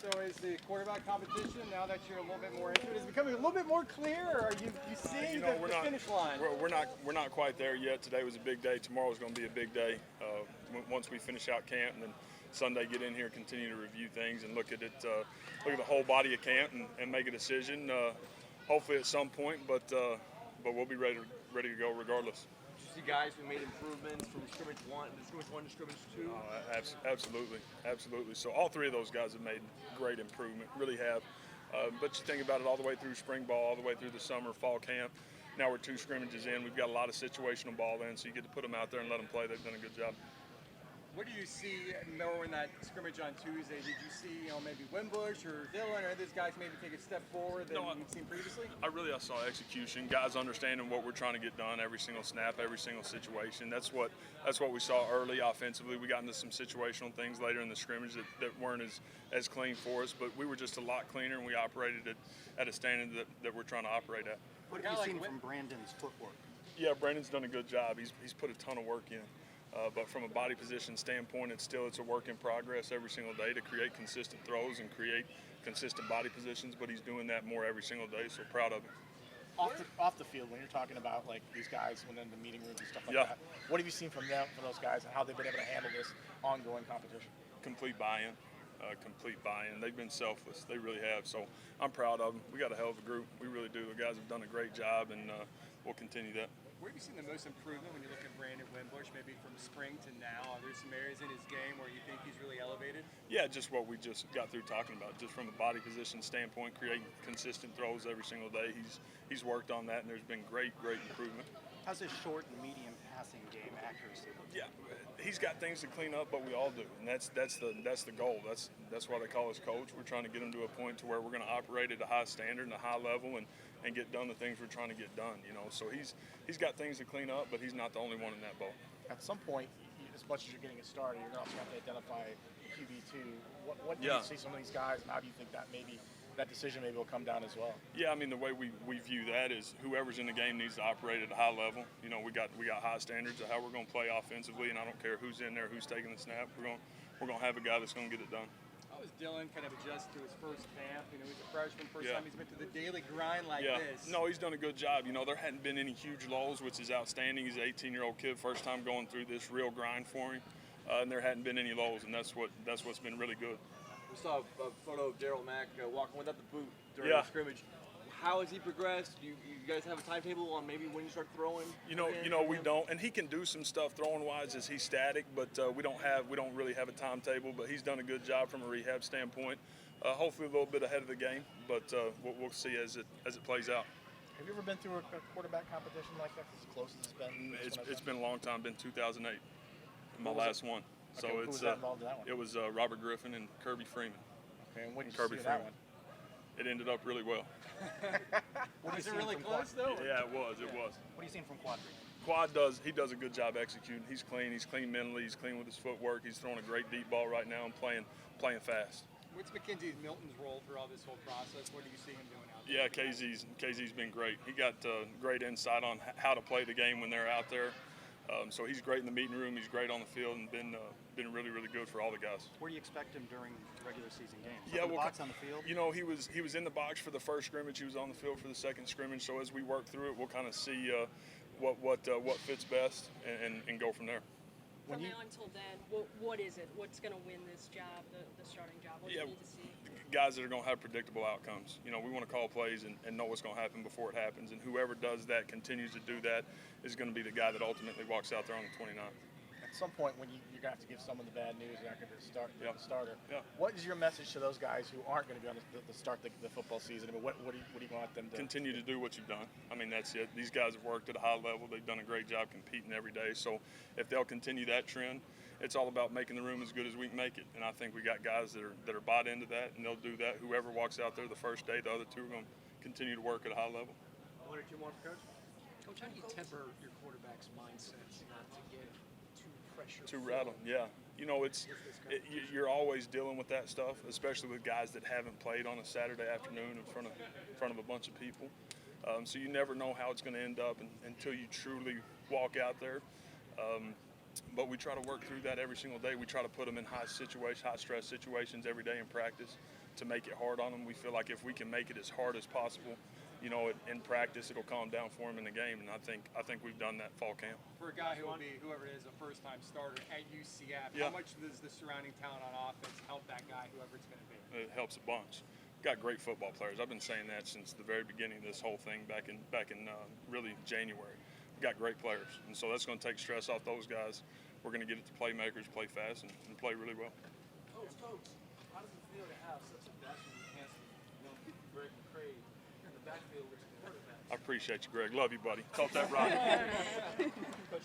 So is the quarterback competition, now that you're a little bit more into it, is it becoming a little bit more clear, or are you seeing the finish line? We're not quite there yet. Today was a big day. Tomorrow's going to be a big day. Once we finish out camp, and then Sunday get in here, continue to review things and look at it, look at the whole body of camp, and make a decision. Hopefully at some point, but we'll be ready to go regardless. Did you see guys who made improvements from scrimmage 1 to scrimmage 2? Absolutely. So all three of those guys have made great improvement, really have. But you think about it all the way through spring ball, all the way through the summer, fall camp. Now we're 2 scrimmages in. We've got a lot of situational ball in, so you get to put them out there and let them play. They've done a good job. What do you see more in that scrimmage on Tuesday? Did you see, maybe Wimbush or Dillon or those guys maybe take a step forward than you've seen previously? I saw execution, guys understanding what we're trying to get done every single snap, every single situation. That's what we saw early offensively. We got into some situational things later in the scrimmage that weren't as clean for us, but we were just a lot cleaner, and we operated at a standard that we're trying to operate at. What have you seen from Brandon's footwork? Yeah, Brandon's done a good job. He's put a ton of work in. But from a body position standpoint, it's a work in progress every single day to create consistent throws and create consistent body positions, but he's doing that more every single day, so proud of him. Off the field, when you're talking about like these guys when in the meeting rooms and stuff like that, what have you seen from them, from those guys, and how they've been able to handle this ongoing competition? Complete buy-in. They've been selfless. They really have. So I'm proud of them. We got a hell of a group. We really do. The guys have done a great job, and we'll continue that. Where have you seen the most improvement when you look at Brandon Wimbush, maybe from spring to now? Are there some areas in his game where you think he's really elevated? Yeah, just what we just got through talking about. Just from a body position standpoint, creating consistent throws every single day. He's worked on that, and there's been great improvement. How's his short and medium passing game accuracy? Yeah, he's got things to clean up, but we all do, and that's the goal. That's why they call us coach. We're trying to get him to a point to where we're going to operate at a high standard and a high level, and get done the things we're trying to get done. So he's got things to clean up, but he's not the only one in that boat. At some point, as much as you're getting it started, you're also going to have to identify QB2. What do you see some of these guys, and how do you think that decision will come down as well? Yeah, the way we view that is whoever's in the game needs to operate at a high level. We got high standards of how we're going to play offensively, and I don't care who's in there, who's taking the snap. We're going to have a guy that's going to get it done. How has Dillon kind of adjusted to his first camp? He's a freshman, first time he's been through the daily grind like this. No, he's done a good job. There hadn't been any huge lulls, which is outstanding. He's an 18-year-old kid, first time going through this real grind for him, and there hadn't been any lulls, and that's what's been really good. We saw a photo of Daryl Mack walking without the boot during the scrimmage. How has he progressed? Do you guys have a timetable on maybe when you start throwing? We don't, and he can do some stuff throwing wise as he's static, but we don't really have a timetable. But he's done a good job from a rehab standpoint. Hopefully a little bit ahead of the game, but we'll see as it plays out. Have you ever been through a quarterback competition like that? As close as it's been? It's been a long time. Been 2008, my last one. So who was that involved in that one? It was Robert Griffin and Kirby Freeman. Okay, and what did you see in that one? It ended up really well. Was it really close though? Yeah, it was. What are you seeing from Quad? Quad does a good job executing. He's clean mentally, he's clean with his footwork. He's throwing a great deep ball right now and playing fast. What's McKenzie Milton's role through all this whole process? What do you see him doing out there? Yeah, KZ's been great. He got great insight on how to play the game when they're out there. So he's great in the meeting room. He's great on the field, and been really good for all the guys. Where do you expect him during regular season games? Yeah, the box on the field. He was in the box for the first scrimmage. He was on the field for the second scrimmage. So as we work through it, we'll kind of see what fits best and go from there. From now until then, what is it? What's going to win this job, the starting job? What do you need to see? Guys that are going to have predictable outcomes. We want to call plays and know what's going to happen before it happens. And whoever does that, continues to do that, is going to be the guy that ultimately walks out there on the 29th. At some point, when you're going to have to give someone the bad news, you're not going to start the starter. Yeah. What is your message to those guys who aren't going to be on the start the football season? What do you want them to continue to do? What you've done. That's it. These guys have worked at a high level. They've done a great job competing every day. So if they'll continue that trend, it's all about making the room as good as we can make it. And I think we got guys that are bought into that, and they'll do that. Whoever walks out there the first day, the other two are going to continue to work at a high level. One or two more for Coach. Coach, how do you temper your quarterback's mindsets not to get too pressured? Too rattled, yeah. You're always dealing with that stuff, especially with guys that haven't played on a Saturday afternoon in front of a bunch of people. So you never know how it's going to end up until you truly walk out there. But we try to work through that every single day. We try to put them in high stress situations every day in practice. to make it hard on them. We feel like if we can make it as hard as possible, you know, in practice, it'll calm down for them in the game, and I think we've done that fall camp. For a guy who will be, whoever it is, a first-time starter at UCF, Yeah. how much does the surrounding talent on offense help that guy, whoever it's going to be? It helps a bunch. We've got great football players. I've been saying that since the very beginning of this whole thing back in really January. We've got great players, and so that's going to take stress off those guys. We're going to get it to playmakers, play fast, and play really well. Coach, how does it feel to have such a dashing, handsome, Greg McCray in the backfield with the quarterback? I appreciate you, Greg. Love you, buddy. Talk that rock. Coach,